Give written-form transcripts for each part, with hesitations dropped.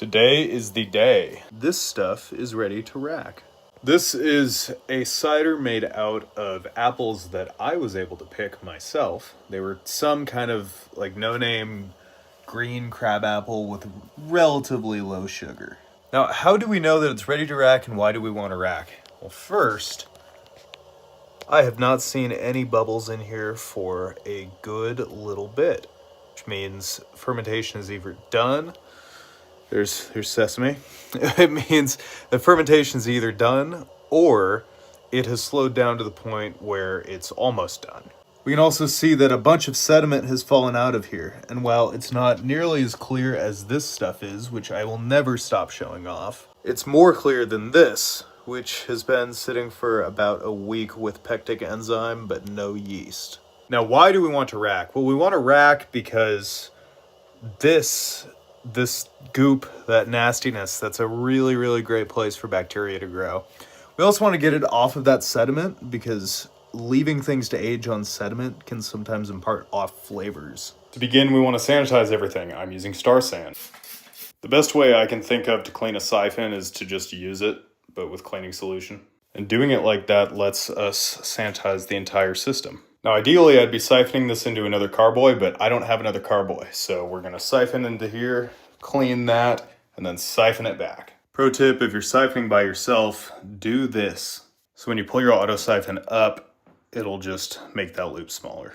Today is the day. This stuff is ready to rack. This is a cider made out of apples that I was able to pick myself. They were some kind of like no-name green crab apple with relatively low sugar. Now, how do we know that it's ready to rack and why do we want to rack? Well, first, I have not seen any bubbles in here for a good little bit, which means fermentation is either done. There's sesame. It means the fermentation is either done or it has slowed down to the point where it's almost done. We can also see that a bunch of sediment has fallen out of here, and while it's not nearly as clear as this stuff is, which I will never stop showing off, it's more clear than this, which has been sitting for about a week with pectic enzyme but no yeast. Now, why do we want to rack? Well, we want to rack because this goop, that nastiness, that's a really, really great place for bacteria to grow. We also want to get it off of that sediment because leaving things to age on sediment can sometimes impart off flavors. To begin, we want to sanitize everything. I'm using Star San. The best way I can think of to clean a siphon is to just use it, but with cleaning solution. And doing it like that lets us sanitize the entire system. Now, ideally, I'd be siphoning this into another carboy, but I don't have another carboy. So we're going to siphon into here, clean that, and then siphon it back. Pro tip, if you're siphoning by yourself, do this. So when you pull your auto siphon up, it'll just make that loop smaller.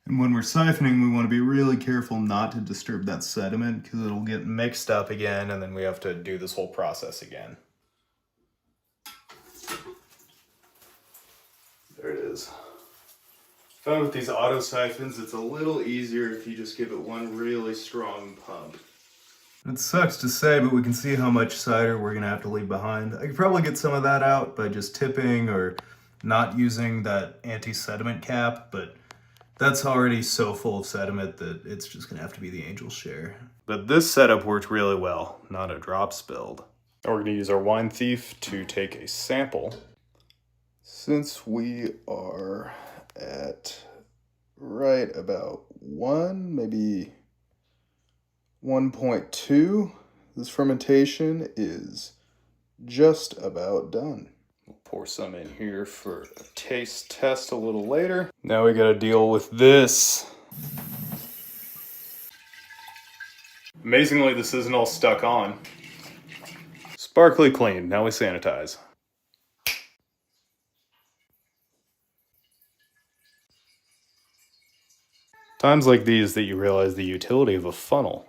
And when we're siphoning, we want to be really careful not to disturb that sediment because it'll get mixed up again and then we have to do this whole process again. There it is. Found with these auto siphons, it's a little easier if you just give it one really strong pump. It sucks to say, but we can see how much cider we're gonna have to leave behind. I could probably get some of that out by just tipping or not using that anti-sediment cap, but that's already so full of sediment that it's just gonna have to be the angel's share. But this setup worked really well, not a drop spilled. Now we're gonna use our wine thief to take a sample. Since we are at right about 1, maybe 1.2, this fermentation is just about done. We'll pour some in here for a taste test a little later. Now we gotta deal with this. Amazingly, this isn't all stuck on. Sparkly clean, now we sanitize. Times like these that you realize the utility of a funnel.